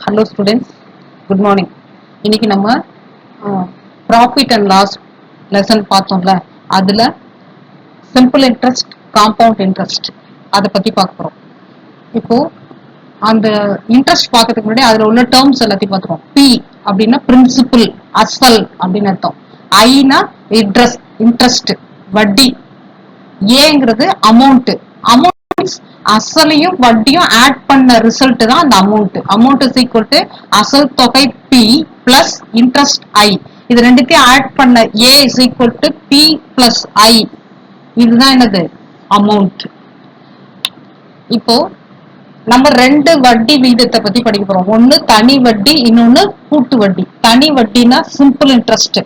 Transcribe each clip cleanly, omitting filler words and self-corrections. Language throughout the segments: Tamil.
Hello students, good morning. இன்னைக்கு நம்ம ப்ராஃபிட் அண்ட் லாஸ் லெசன் பார்த்தோம்ல, அதுல சிம்பிள் இன்ட்ரெஸ்ட், காம்பவுண்ட் இன்ட்ரெஸ்ட் அதை பத்தி பார்க்க போறோம். இப்போ அந்த இன்ட்ரெஸ்ட் பார்க்கறதுக்கு முன்னாடி அதுல உள்ள டேர்ம்ஸ் எல்லாத்தையும் பார்த்துருவோம். பி அப்படின்னா பிரின்சிபிள், அசல் அப்படின்னு அர்த்தம். ஐனா இன்ட்ரெஸ்ட், வட்டி. ஏங்கிறது அமௌண்ட். அமௌண்ட் அசலையும் வட்டியும் ஆட் பண்ண ரிசல்ட் தான் அந்த amount. Amount is equal to அசல் தொகை பி பிளஸ் இன்ட்ரெஸ்ட் ஐ. இது ரெண்டுத்தையும் ஆட் பண்ண A is equal to P plus I. இதுதான் என்னது அமௌண்ட். இப்போ நம்ம ரெண்டு வட்டி விகிதத்தை பத்தி படிக்க போறோம். ஒன்னு தனி வட்டி, இன்னொன்னு கூட்டு வட்டி. தனி வட்டினா சிம்பிள் இன்ட்ரெஸ்ட்,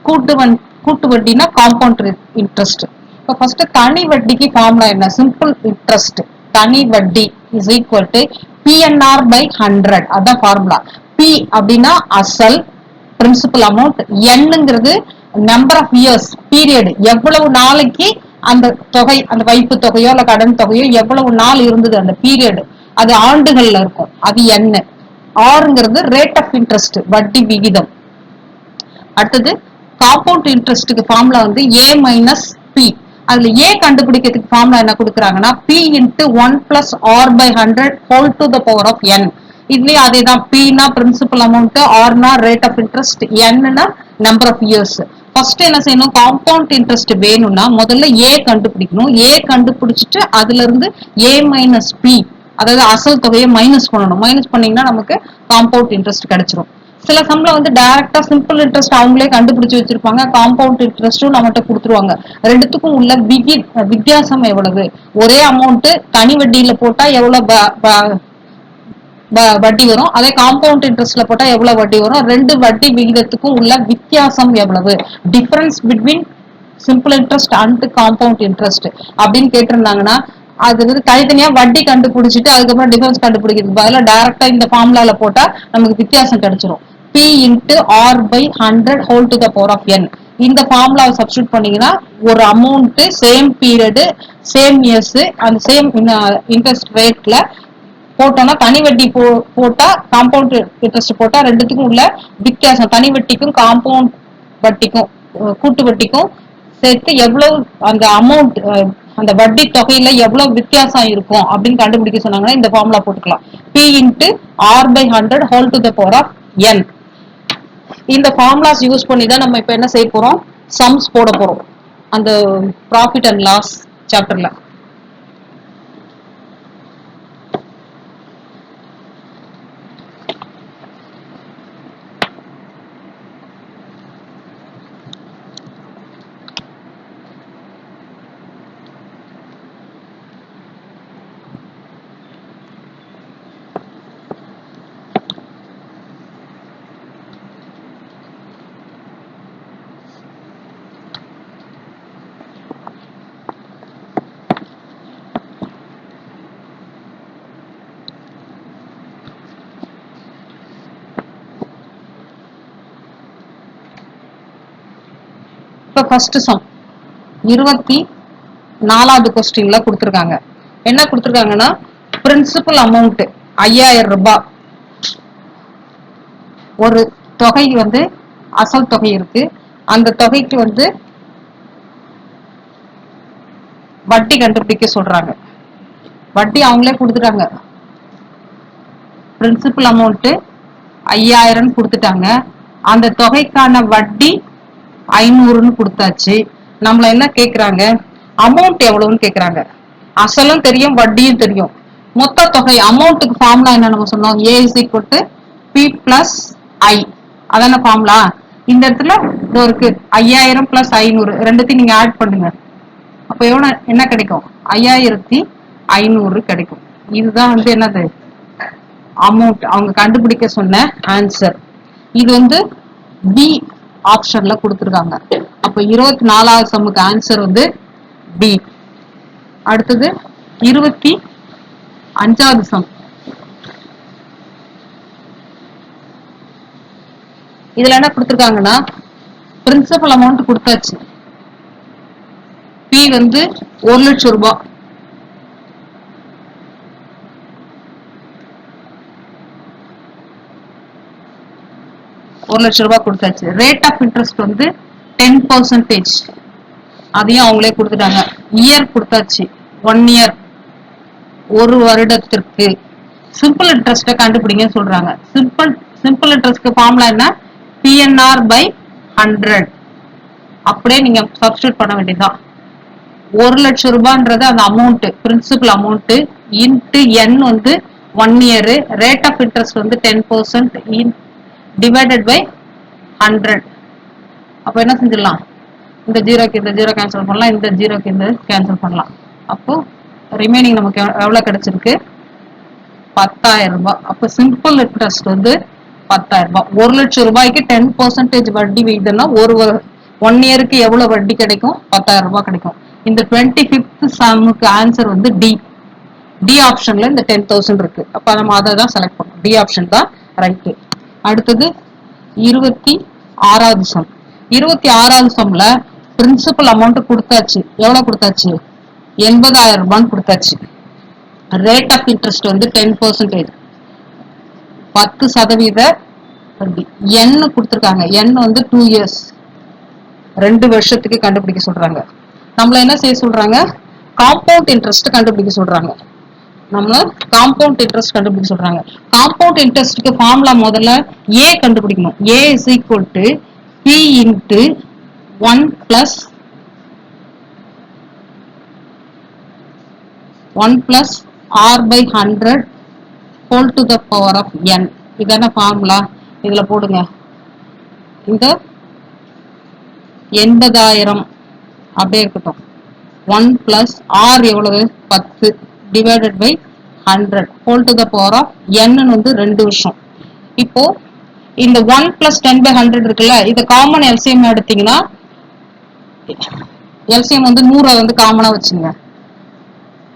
கூட்டு வட்டினா காம்பவுண்ட் இன்ட்ரெஸ்ட். இப்போ ஃபர்ஸ்ட் தனி வட்டிக்கு ஃபார்முலா என்ன? சிம்பிள் இன்ட்ரெஸ்ட் தனி வட்டி is equal to PNR by 100. அதான் ஃபார்முலா. பி அப்படின்னா அசல், பிரின்சிபல் அமௌண்ட். என்னங்கிறது நம்பர் ஆஃப் இயர்ஸ், பீரியட், எவ்வளவு நாளைக்கு அந்த தொகை, அந்த வைப்பு தொகையோ இல்ல கடன் தொகையோ எவ்வளவு நாள் இருந்தது அந்த பீரியட், அது ஆண்டுகள்ல இருக்கும், அது என்ன. ஆறுங்கிறது ரேட் ஆஃப் இன்ட்ரெஸ்ட், வட்டி விகிதம். அடுத்தது காம்பவுண்ட் இன்ட்ரெஸ்ட்டுக்கு ஃபார்முலா வந்து ஏ மைனஸ் பி. அதுல ஏ கண்டுபிடிக்கிறதுக்கு ஃபார்முலா என்ன கொடுக்குறாங்கன்னா P into 1 plus R by 100 whole to the power of N. இதுலயும் அதே தான். பினா பிரின்சிபல் அமௌண்ட், ஆர்னா ரேட் ஆஃப் இன்ட்ரெஸ்ட், என்னா நம்பர் ஆஃப் இயர்ஸ். ஃபர்ஸ்ட் என்ன செய்யணும்? காம்பவுண்ட் இன்ட்ரெஸ்ட் வேணும்னா முதல்ல ஏ கண்டுபிடிக்கணும். ஏ கண்டுபிடிச்சிட்டு அதுல இருந்து ஏ மைனஸ் பி, அதாவது அசல் தொகையை மைனஸ் பண்ணணும். மைனஸ் பண்ணீங்கன்னா நமக்கு காம்பவுண்ட் இன்ட்ரெஸ்ட் கிடைச்சிரும். சில சம்பளம் வந்து டைரக்டா சிம்பிள் இன்ட்ரெஸ்ட் அவங்களே கண்டுபிடிச்சு வச்சிருப்பாங்க, காம்பவுண்ட் இன்ட்ரெஸ்டும் நம்மகிட்ட கொடுத்துருவாங்க. ரெண்டுத்துக்கும் உள்ள வித்தியாசம் எவ்வளவு? ஒரே அமௌண்ட் தனி வட்டியில போட்டா எவ்வளவு வட்டி வரும், அதே காம்பவுண்ட் இன்ட்ரெஸ்ட்ல போட்டா எவ்வளவு வட்டி வரும், ரெண்டு வட்டி விகிதத்துக்கும் உள்ள வித்தியாசம் எவ்வளவு, difference between simple interest and compound interest அப்படின்னு கேட்டிருந்தாங்கன்னா அது வந்து தனித்தனியா வட்டி கண்டுபிடிச்சிட்டு அதுக்கப்புறம் டிஃபரன்ஸ் கண்டுபிடிக்கிறதுக்கு பதிலாக டைரக்டா இந்த ஃபார்முலால போட்டா நமக்கு வித்தியாசம் கிடைச்சிரும். P into R by 100 whole to the power of N. இந்த ஃபார்முலாவை சப்ஸ்டியூட் பண்ணீங்கன்னா ஒரு amount, same period, same years, அந்த சேம் இன்ட்ரெஸ்ட் ரேட்ல போட்டோம்னா தனி வட்டி போட்டா காம்பவுண்ட் இன்ட்ரெஸ்ட் போட்டா ரெண்டுத்துக்கும் உள்ள வித்தியாசம், தனி வட்டிக்கும் காம்பவுண்ட் வட்டிக்கும் கூட்டு வட்டிக்கும் சேர்த்து எவ்வளவு அந்த அமௌண்ட், அந்த வட்டி தொகையில எவ்வளவு வித்தியாசம் இருக்கும் அப்படின்னு கண்டுபிடிக்க சொன்னாங்கன்னா இந்த ஃபார்முலா போட்டுக்கலாம். P into R by 100 whole to the power of N. இந்த ஃபார்முலாஸ் யூஸ் பண்ணி தான் நம்ம இப்ப என்ன செய்ய போறோம்? சம்ஸ் போட போறோம் அந்த ப்ராஃபிட் அண்ட் லாஸ் சாப்டர்ல. இப்ப ஃபர்ஸ்ட் சம் 24வது கொஸ்டின்ல கொடுத்திருக்காங்க. என்ன கொடுத்திருக்காங்கன்னா பிரின்சிபல் அமௌண்ட் 5000 ரூபாய், ஒரு தொகை வந்து அசல் தொகை இருக்கு, அந்த தொகைக்கு வந்து வட்டி கண்டுபிடிக்க சொல்றாங்க. வட்டி அவங்களே கொடுத்துட்டாங்க. பிரின்சிபல் அமௌண்ட் 5000 கொடுத்துட்டாங்க, அந்த தொகைக்கான வட்டி 500ன்னு கொடுத்தாச்சு. நம்மள என்ன கேக்குறாங்க? அமௌண்ட் எவ்வளவுன்னு கேக்குறாங்க. அசலும் தெரியும், வட்டியும் தெரியும். மொத்த தொகை அமௌண்ட்டுக்கு ஃபார்முலா என்ன நம்ம சொன்னோம்? A is equal to P plus I. அதான ஃபார்முலா. இந்த இடத்துல இருக்கு 5000 பிளஸ் 500, ரெண்டுத்தையும் நீங்க ஆட் பண்ணுங்க. அப்ப எவ்வளவு என்ன கிடைக்கும்? 5500 கிடைக்கும். இதுதான் வந்து என்னது அமௌண்ட் அவங்க கண்டுபிடிக்க சொன்ன ஆன்சர். இது வந்து பி ஆப்ஷன்ல கொடுத்திருக்காங்க. அப்ப 24வது சம்முக்கு ஆன்சர் வந்து பி. அடுத்தது 25வது சம். இதுல என்ன கொடுத்திருக்காங்கன்னா பிரின்சிபல் அமௌண்ட் கொடுத்தாச்சு. பி வந்து 1 லட்சம் ரூபாய். ரூபாய் கொடுத்தாச்சு. ரேட் ஆஃப் இன்ட்ரெஸ்ட் வந்து 10%. அதையும் அவங்களே கொடுத்துட்டாங்க. இயர் கொடுத்தாச்சு, 1 இயர், ஒரு வருடத்திற்கு. சிம்பிள் இன்ட்ரெஸ்ட கண்டுபிடிங்கன்னு சொல்றாங்க. சிம்பிள் இன்ட்ரெஸ்ட்க்கு ஃபார்முலா என்ன? PNR by 100. அப்படியே நீங்க சப்ஸ்டிட்யூட் பண்ண வேண்டியதுதான். 1,00,000 ரூபான்றது அந்த amount, principal amount, into n வந்து 1 இயர், ரேட் ஆஃப் இன்ட்ரெஸ்ட் வந்து 10%, டிவைடட் பை 100. அப்போ என்ன செஞ்சிடலாம்? இந்த ஜீரோக்கு இந்த ஜீரோ கேன்சல் பண்ணலாம், இந்த ஜீரோக்கு இந்த கேன்சல் பண்ணலாம். அப்போ ரிமைனிங் நமக்கு எவ்வளவு கிடைச்சிருக்கு? 10,000 ரூபாய். அப்போ சிம்பிள் இன்ட்ரெஸ்ட் வந்து 10,000 ரூபாய். 1,00,000 ரூபாய்க்கு 10% வட்டி வீதம்னா 1 இயருக்கு எவ்வளவு வட்டி கிடைக்கும்? 10,000 ரூபாய் கிடைக்கும். இந்த 25th சம்முக்கு ஆன்சர் வந்து டி ஆப்ஷன்ல இந்த 10,000 இருக்கு. அப்ப நம்ம அதை தான் செலக்ட் பண்ணோம். டி ஆப்ஷன் தான் ரைட். அடுத்தது 26வது சம். 26வது சம்ல பிரின்சிபல் அமௌண்ட் கொடுத்தாச்சு. எவ்வளவு கொடுத்தாச்சு? 80,000 ரூபான்னு கொடுத்தாச்சு. ரேட் ஆஃப் இன்ட்ரெஸ்ட் வந்து 10%, 10% வட்டி. n கொடுத்திருக்காங்க. n வந்து 2 இயர்ஸ், 2 வருஷத்துக்கு கண்டுபிடிக்க சொல்றாங்க. நம்மள என்ன செய்ய சொல்றாங்க? காம்பவுண்ட் இன்ட்ரெஸ்ட் கண்டுபிடிக்க சொல்றாங்க. நம்மள காம்பவுண்ட் இன்ட்ரெஸ்ட் கண்டுபிடிக்க சொல்றாங்க. காம்பவுண்ட் இன்ட்ரெஸ்ட்க்கு ஃபார்முலா முதல்ல a கண்டுபிடிக்கணும். a is equal to p into 1 plus 1 plus r by 100 whole to the power of n. இதான ஃபார்முலா. இதுல போடுங்க. இந்த 80,000 அப்படியே இருக்கட்டும். 1 plus r எவ்வளவு? 10 divided by 100 whole to the power of n வந்து 2 வருஷம். இப்போ இந்த 1 plus 10 by 100 இருக்குல்ல, இது காமன் எல்சிஎம் எடுத்தீங்கன்னா, எல்சிஎம் வந்து 100 வந்து காமனா வச்சுங்க.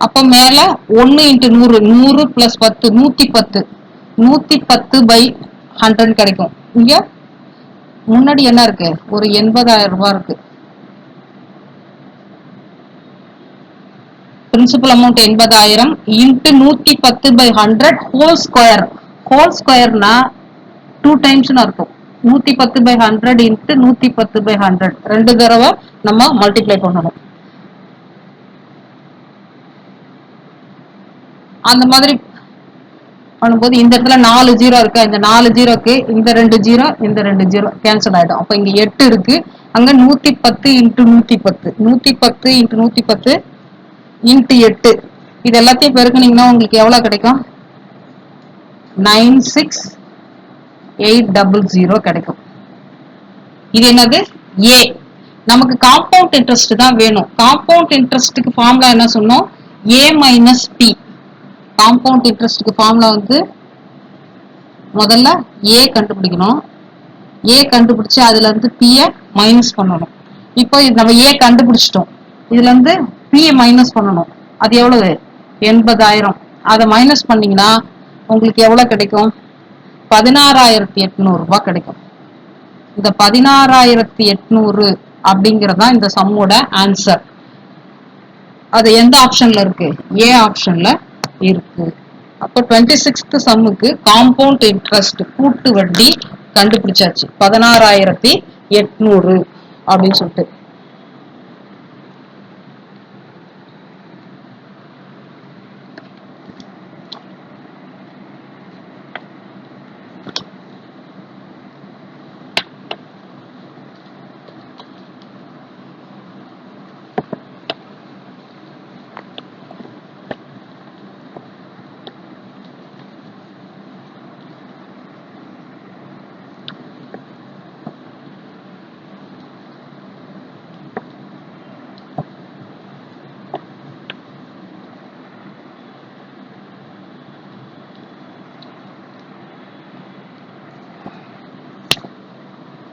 அப்ப மேல 1 into 100, 100 plus 10, 110, 110 by 100 கிடைக்கும். இங்க முன்னாடி என்ன இருக்கு? ஒரு 80,000 ரூபாய் இருக்கு. Principal amount 80,000 into 110 by 100 whole square. Whole ஸ்கொயர்னா 2 டைம்ஸ்னு அர்த்தம். 110 by 100 இன்ட்டு 110 by 100 2 தடவை நம்ம மல்டிப்ளை பண்ணணும். அந்த மாதிரி பண்ணும்போது இந்த இடத்துல 4 ஜீரோ இருக்கு. இந்த 4 ஜீரோக்கு இந்த 2 ஜீரோ, இந்த 2 ஜீரோ கேன்சல் ஆயிடும். அப்ப இங்க 8 இருக்கு. அங்க 110 இன்ட்டு 110, 110 இன்ட்டு 110 இன்ட்டு 8, இது எல்லாத்தையும் பெருக்குனீங்கன்னா உங்களுக்கு எவ்வளவு கிடைக்கும்? 96,800 கிடைக்கும். இது என்னது? A. நமக்கு காம்பவுண்ட் இன்ட்ரெஸ்ட் தான் வேணும். காம்பவுண்ட் இன்ட்ரெஸ்ட்க்கு ஃபார்முலா என்ன சொன்னோம்? A minus P. காம்பவுண்ட் இன்ட்ரெஸ்ட்க்கு ஃபார்முலா வந்து முதல்ல A கண்டுபிடிக்கணும். A கண்டுபிடிச்சு அதுல இருந்து P மைனஸ் பண்ணணும். இப்போ நம்ம A கண்டுபிடிச்சிட்டோம். இதுல இருந்து P மைனஸ் பண்ணணும். அது எவ்வளவு? 80,000. அதை மைனஸ் பண்ணீங்கன்னா உங்களுக்கு எவ்வளவு கிடைக்கும்? 16,800 ரூபாய் கிடைக்கும். இந்த 16,800 அப்படிங்கறதா இந்த சம்மோட ஆன்சர். அது எந்த ஆப்ஷன்ல இருக்கு? A ஆப்ஷன்ல இருக்கு. அப்போ 26th சம்முக்கு காம்பவுண்ட் இன்ட்ரெஸ்ட் கூட்டு வட்டி கண்டுபிடிச்சாச்சு. 16,800 அப்படின்னு சொல்லிட்டு.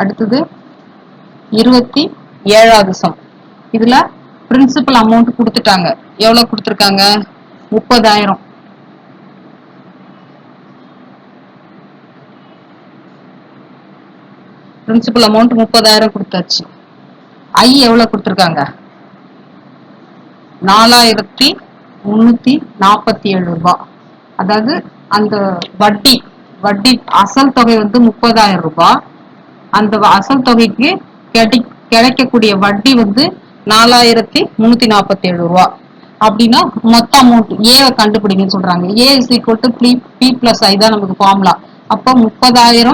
அடுத்தது 27வது சம். இதுல பிரின்சிபல் அமௌண்ட் கொடுத்துட்டாங்க. எவ்வளவு கொடுத்திருக்காங்க? 30,000. பிரின்சிபல் அமௌண்ட் 30,000 கொடுத்தாச்சு. ஐ எவ்வளவு கொடுத்திருக்காங்க? 4,347 ரூபாய். அதாவது அந்த வட்டி அசல் தொகை வந்து 30,000 ரூபாய், அந்த அசல் தொகைக்கு கிடைக்கக்கூடிய வட்டி வந்து 4347 ரூபா. அப்படின்னா மொத்த அமௌண்ட் ஏ கண்டுபிடிங்கன்னு சொல்றாங்க. A is equal to P plus I தான் நமக்கு ஃபார்முலா. அப்ப 30,000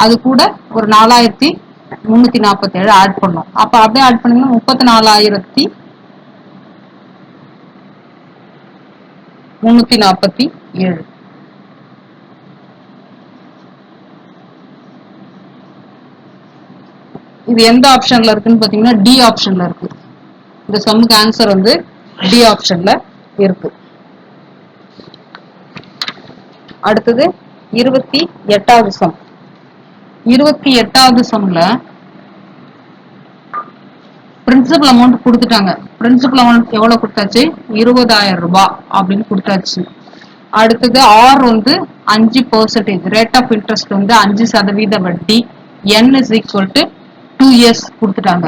அது கூட ஒரு 4347 ஆட் பண்ணும். அப்ப அப்படியே ஆட் பண்ணீங்கன்னா 34,347. இது எந்த ஆப்ஷன்ல இருக்குன்னு பாத்தீங்கன்னா டி ஆப்ஷன்ல இருக்கு. இந்த சம்முக்கு ஆன்சர் வந்து டி ஆப்ஷன்ல இருக்கு. அடுத்தது 28வது சம். 28வது சம்ல பிரின்சிபல் அமௌண்ட் கொடுத்துட்டாங்க. பிரின்சிபல் அமௌண்ட் எவ்வளவு கொடுத்தாச்சு? 20,000 ரூபாய் அப்படின்னு கொடுத்தாச்சு. அடுத்தது ஆர் வந்து 5%, ரேட் ஆஃப் இன்ட்ரெஸ்ட் வந்து 5% வட்டி, n is equal to 2 years கொடுத்துட்டாங்க.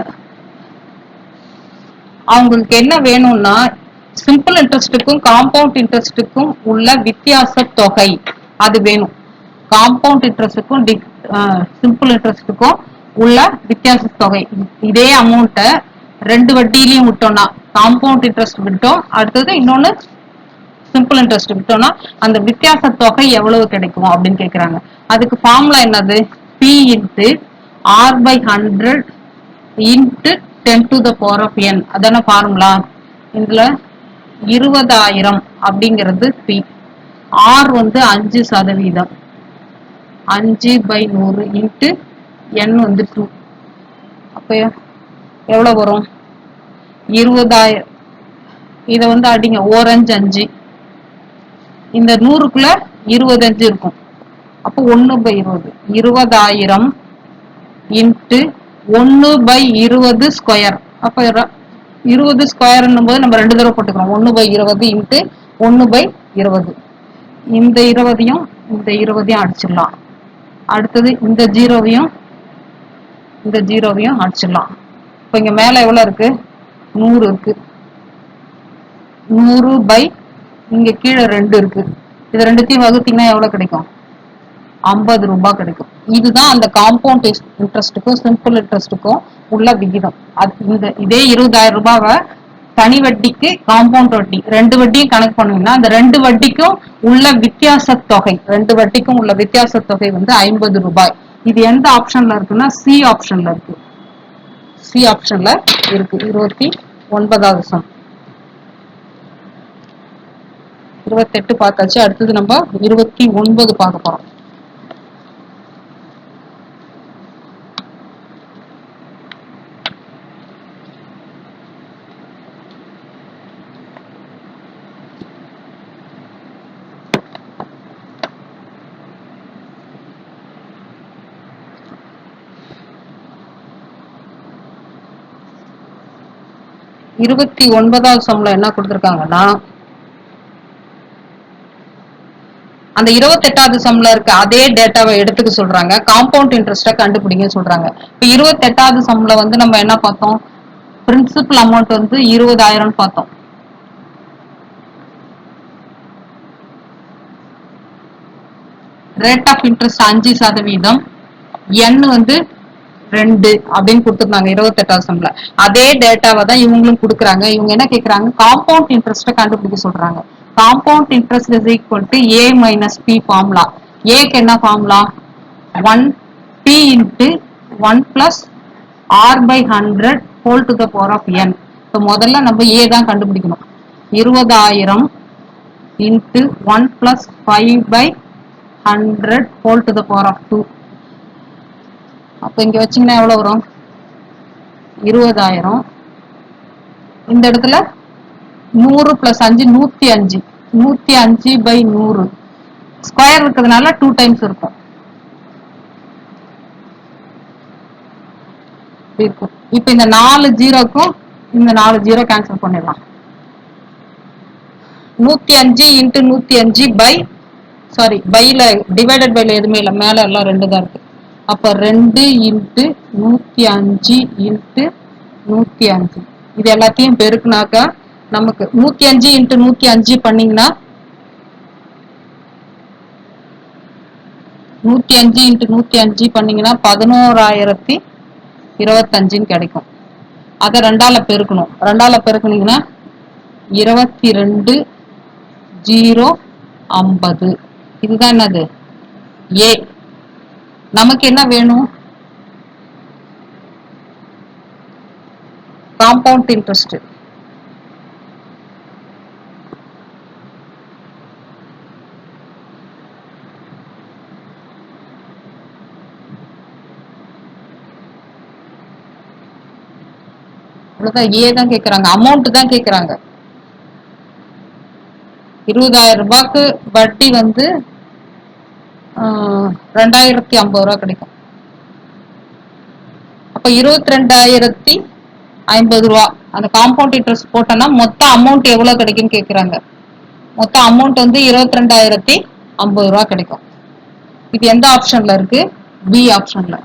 அவங்களுக்கு என்ன வேணும்னா சிம்பிள் இன்ட்ரெஸ்ட்டுக்கும் காம்பவுண்ட் இன்ட்ரெஸ்ட்டுக்கும் உள்ள வித்தியாச தொகை அது வேணும். காம்பவுண்ட் இன்ட்ரெஸ்ட்டுக்கும் சிம்பிள் இன்ட்ரெஸ்ட்டுக்கும் உள்ள வித்தியாச தொகை. இதே அமௌண்ட்டை ரெண்டு வட்டியிலையும் விட்டோம்னா, காம்பவுண்ட் இன்ட்ரெஸ்ட் விட்டோம், அடுத்தது இன்னொன்னு சிம்பிள் இன்ட்ரெஸ்ட் விட்டோம்னா அந்த வித்தியாச தொகை எவ்வளவு கிடைக்கும் அப்படின்னு கேக்குறாங்க. அதுக்கு ஃபார்முலா என்னது? P into R by 100 into 10 to the power of n. அதான ஃபார்முலா. இதுல 20,000 அப்படிங்கிறது பி, ஆர் வந்து 5%, 5/100 இன்ட்டு n வந்து 2. அப்ப எவ்வளவு வரும்? 20,000. இத வந்து அடிங்க, ஓர் 5 5, இந்த 100க்குள்ள 25 இருக்கும். அப்போ 1/20, 20,000 இன்ட்டு 1/20 ஸ்கொயர். அப்ப 20 ஸ்கொயர்ன்னும் போது நம்ம 2 தடவை போட்டுக்கிறோம். 1/20 இன்ட்டு 1/20. இந்த 20யும் இந்த 20யும் அடிச்சிடலாம். அடுத்தது இந்த 0வையும் இந்த 0வையும் அடிச்சிடலாம். இப்ப இங்க மேல எவ்வளவு இருக்கு? 100 இருக்கு. 100 இங்க கீழே 2 இருக்கு. இது ரெண்டுத்தையும் வகுத்தீங்கன்னா எவ்வளவு கிடைக்கும்? 50 ரூபாய் கிடைக்கும். இதுதான் அந்த காம்பவுண்ட் இன்ட்ரெஸ்ட்டுக்கும் சிம்பிள் இன்ட்ரெஸ்ட்டுக்கும் உள்ள விகிதம். இதே 20,000 ரூபாவை தனி வட்டிக்கு காம்பவுண்ட் வட்டி ரெண்டு வட்டியும் கணக்கு பண்ணீங்கன்னா அந்த ரெண்டு வட்டிக்கும் உள்ள வித்தியாச தொகை, ரெண்டு வட்டிக்கும் உள்ள வித்தியாச தொகை வந்து 50 ரூபாய். இது எந்த ஆப்ஷன்ல இருக்குன்னா சி ஆப்ஷன்ல இருக்கு. சி ஆப்ஷன்ல இருக்கு. 29வது சம். 28 பார்த்தாச்சு. அடுத்தது நம்ம 29 பார்க்க போறோம். இருபத்தி 29வது சம்ல என்ன கொடுத்திருக்காங்கன்னா, அந்த 28வது சம்ல இருக்க அதே டேட்டாவை எடுத்துக்க சொல்றாங்க. காம்பவுண்ட் இன்ட்ரெஸ்ட கண்டுபிடிங்க சொல்றாங்க. இப்ப 28வது சம்ல வந்து நம்ம என்ன பார்த்தோம்? பிரின்சிபல் அமௌண்ட் வந்து 20,000 பார்த்தோம். ரேட் ஆஃப் இன்ட்ரெஸ்ட் 5%, n வந்து 2 அப்படின்னு கொடுத்துருந்தாங்க 28வது சம்ல. அதே டேட்டாவை தான் இவங்களும் கொடுக்குறாங்க. இவங்க என்ன கேட்கறாங்க? காம்பவுண்ட் இன்ட்ரெஸ்ட கண்டுபிடிக்க சொல்றாங்க. Compound interest is equal to a minus P formula. ஏக்கு என்ன formula? 1p into 1 plus R by 100 whole to the power of n. இப்போ முதல்ல நம்ம a தான் கண்டுபிடிக்கணும். 20,000 into 1 plus 5/100 whole to the power of 2. அப்ப இங்க வச்சீங்கன்னா எவ்வளவு வரும்? 20,000. இந்த இடத்துல 100 பிளஸ் 5 105, 105/100 ஸ்கொயர் இருக்கிறதுனால 2 டைம்ஸ் இருக்கும். இப்ப இந்த 4 ஜீரோக்கும் இந்த 4 ஜீரோ கேன்சல் பண்ணிடலாம். 105 இன்ட்டு 105 பை பைல டிவைடட் பைல எதுவுமே இல்லை, மேல எல்லாம் 2 தான் இருக்கு. அப்ப 2 இன்ட்டு 105 இன்ட்டு 105 இது எல்லாத்தையும் பெருக்குனாக்கா நமக்கு 105 இன்ட்டு 105 பண்ணீங்கன்னா 105 இன்ட்டு 105 பண்ணீங்கன்னா 11,025 கிடைக்கும். அதை 2ஆல பெருக்கணும். 2ஆல பெருக்குனீங்கன்னா 22,050. இதுதான் என்னது? ஏ. நமக்கு என்ன வேணும்? Compound interest. ஏ தான் கேக்குறாங்க, அமௌண்ட் தான் கேக்குறாங்க. 20,000 ரூபாய்க்கு வட்டி வந்து 2,050 ரூபாய் கிடைக்கும். அப்ப 22,050 ரூபா அந்த காம்பவுண்ட் இன்ட்ரெஸ்ட் போட்டோம்னா மொத்த அமௌண்ட் எவ்வளவு கிடைக்கும்னு கேக்குறாங்க. மொத்த அமௌண்ட் வந்து 22,050 ரூபாய் கிடைக்கும். இது எந்த ஆப்ஷன்ல இருக்கு? பி ஆப்ஷன்ல.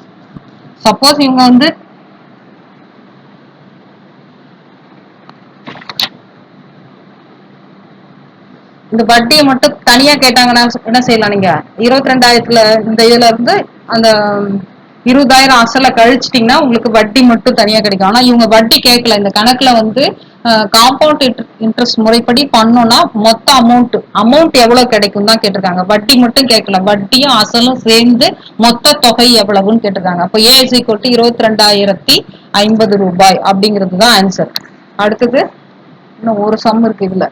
சப்போஸ் இவங்க வந்து இந்த வட்டியை மட்டும் தனியா கேட்டாங்கன்னா என்ன செய்யலாம்? நீங்க 22,000த்துல இந்த இதுல இருந்து அந்த 20,000 அசல கழிச்சிட்டீங்கன்னா உங்களுக்கு வட்டி மட்டும் தனியா கிடைக்கும். ஆனா இவங்க வட்டி கேட்கல. இந்த கணக்குல வந்து காம்பவுண்ட் இன்ட்ரெஸ்ட் முறைப்படி பண்ணோம்னா மொத்த அமௌண்ட் எவ்வளவு கிடைக்கும் தான் கேட்டிருக்காங்க. வட்டி மட்டும் கேட்கல, வட்டியும் அசலும் சேர்ந்து மொத்த தொகை எவ்வளவுன்னு கேட்டிருக்காங்க. அப்ப ஏ இஸ் ஈக்குவல் டு 22,050 ரூபாய் அப்படிங்கிறது தான் ஆன்சர். அடுத்தது இன்னும் ஒரு சம் இருக்கு. இதுல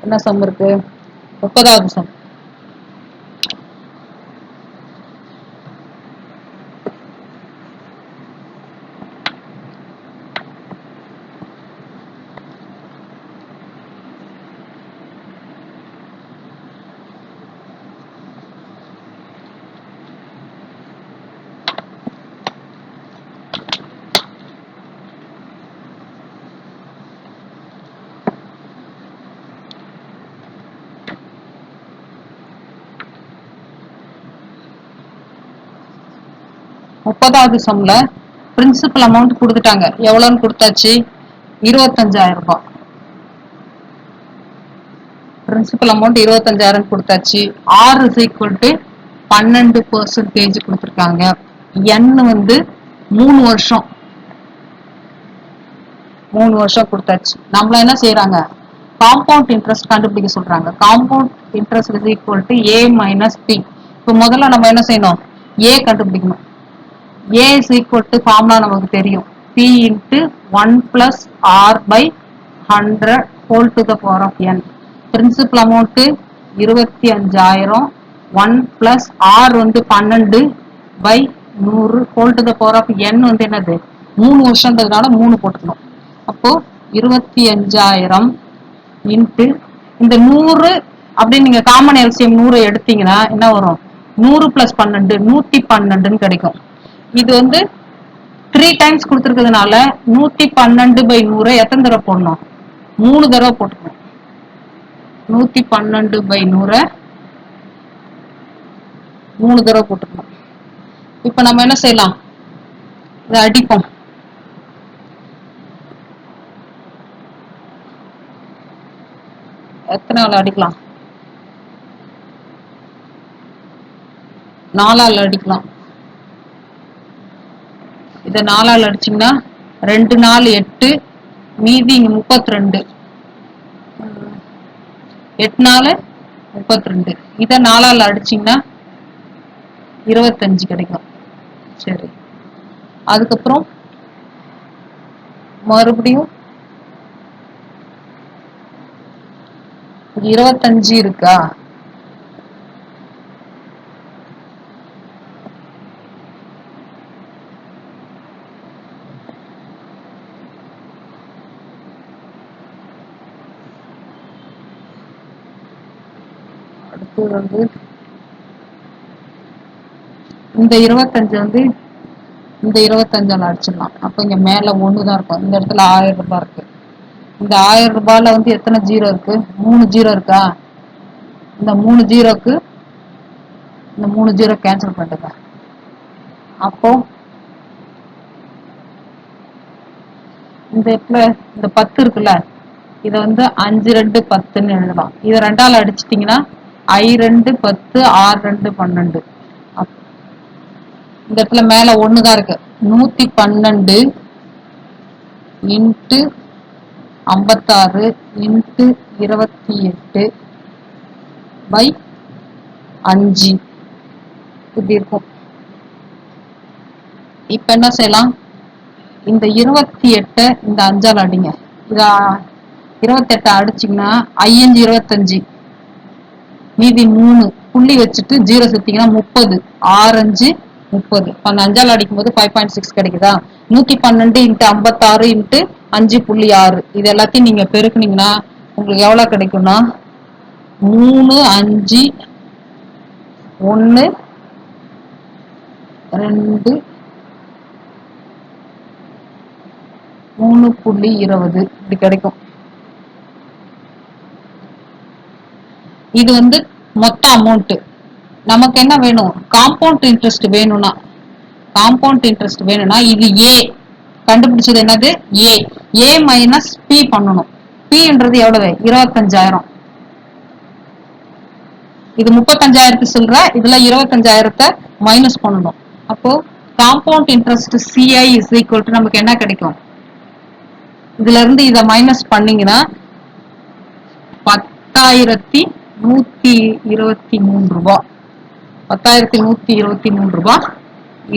என்ன சம் இருக்கு? 30வது சம். முப்பதாவது சம்ல பிரின்சிபல் அமௌண்ட் கொடுத்துட்டாங்க. எவ்வளவுன்னு கொடுத்தாச்சு? 25,000 ரூபாய். பிரின்சிபல் அமௌண்ட் 25,000 கொடுத்தாச்சு. ஆர் இஸ் ஈக்குவல் டு 12% கொடுத்துருக்காங்க. என் வந்து 3 வருஷம் 3 வருஷம் கொடுத்தாச்சு. நம்மள என்ன செய்யறாங்க? காம்பவுண்ட் இன்ட்ரெஸ்ட் கண்டுபிடிக்க சொல்றாங்க. Compound interest is equal to A minus P. இப்போ முதல்ல நம்ம என்ன செய்யணும்? ஏ கண்டுபிடிக்கணும். A is equal to formula நமக்கு தெரியும். P into 1 plus R by 100 whole to the power of n. Principal amount 25,000. 1 plus R வந்து 12 by 100 whole to the power of n வந்து என்னது? 3 வருஷம்ன்றதுனால 3 போட்டுக்கணும். அப்போ 25,000 இன்ட்டு இந்த 100 அப்படின்னு நீங்க காமன் எல்சிஎம் 100 எடுத்தீங்கன்னா என்ன வரும்? 100 பிளஸ் 12 112 கிடைக்கும். இது வந்து 3 டைம்ஸ் கொடுத்துருக்கிறதுனால 112/100 எத்தனை தடவை போடணும்? 3 தடவை போட்டுக்கணும். 112/100 3 தடவை போட்டுக்கணும். இப்ப நம்ம என்ன செய்யலாம்? இதை அடிப்போம். எத்தனை ஆள் அடிக்கலாம்? 4 ஆள் அடிக்கலாம். இதை 4 ஆள் அடிச்சீங்கன்னா 2 4 8 மீதி 32. 8 4 32. இதை 4 ஆள் அடிச்சீங்கன்னா 25 கிடைக்கும். சரி, அதுக்கப்புறம் மறுபடியும் 25 இருக்கா? அடுத்து வந்து இந்த 25 வந்து இந்த 25 அடிச்சிடலாம். அப்ப இங்க மேல 1 தான் இருக்கும். இந்த இடத்துல 1000 ரூபாய் இருக்கு. இந்த 1000 ரூபாயில வந்து எத்தனை ஜீரோ இருக்கு? 3 ஜீரோ இருக்கா? இந்த 3 ஜீரோக்கு இந்த 3 ஜீரோ கேன்சல் பண்ணுங்க. அப்போ இந்த இடத்துல இந்த 10 இருக்குல்ல, இதை வந்து 5 2 10ன்னு எழுதலாம். இதை 2ஆல் அடிச்சிட்டீங்கன்னா I2 10 R2 12. இந்த இடத்துல மேல ஒண்ணுதான் இருக்கு. 112 இன்ட்டு 56 இன்ட்டு 28 பை 5 இப்படி இருக்கும். இப்ப என்ன செய்யலாம்? இந்த 28 இந்த 5ஆல் அடிங்க. இத 28 அடிச்சிங்கன்னா 5 25 மீதி 3 புள்ளி வச்சுட்டு 0 சேர்த்தீங்கன்னா 30 6 5 30. அந்த 5ஆல் அடிக்கும் போது 5.6 கிடைக்குதா? 112 இன்ட்டு 56 இன்ட்டு 5.6 இது எல்லாத்தையும் நீங்க பெருக்குனீங்கன்னா உங்களுக்கு எவ்வளவு கிடைக்கும்னா 3 5 1 2 3.20 இப்படி கிடைக்கும். இது வந்து மொத்த அமௌண்ட். நமக்கு என்ன வேணும்? காம்பவுண்ட் இன்ட்ரெஸ்ட் வேணும்னா இது ஏ கண்டுபிடிச்சது என்னது? ஏ மைனஸ் பி பண்ணணும். பின்றது எவ்வளவு? 25,000. இது 35,000 சில்லற, இதுல 25,000 மைனஸ் பண்ணணும். அப்போ compound interest CI is equal to நமக்கு என்ன கிடைக்கும்? இதுல இருந்து இதை மைனஸ் பண்ணீங்கன்னா 10,123 ரூபாய். 10,123 ரூபாய்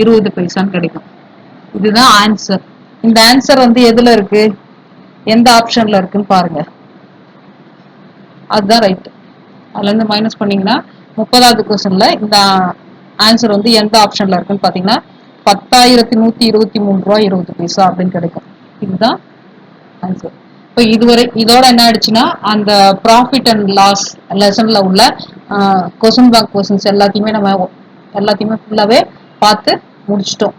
20 பைசான்னு கிடைக்கும். இதுதான் ஆன்சர். இந்த ஆன்சர் வந்து எதுல இருக்கு? எந்த ஆப்ஷன்ல இருக்குன்னு பாருங்க. அதுதான் ரைட். அதுல இருந்து மைனஸ் பண்ணீங்கன்னா 30வது क्वेश्चनல இந்த ஆன்சர் வந்து எந்த ஆப்ஷன்ல இருக்குன்னு பாத்தீங்கன்னா 10,123 ரூபாய் 20 பைசா அப்படின்னு கிடைக்கும். இதுதான் ஆன்சர். இப்போ இதுவரை இதோட என்ன ஆயிடுச்சுன்னா அந்த ப்ராஃபிட் அண்ட் லாஸ் லெசன்ல உள்ள கொஸ்டின் பேங்க் கொஸ்டின்ஸ் எல்லாத்தையுமே ஃபுல்லாவே பார்த்து முடிச்சிட்டோம்.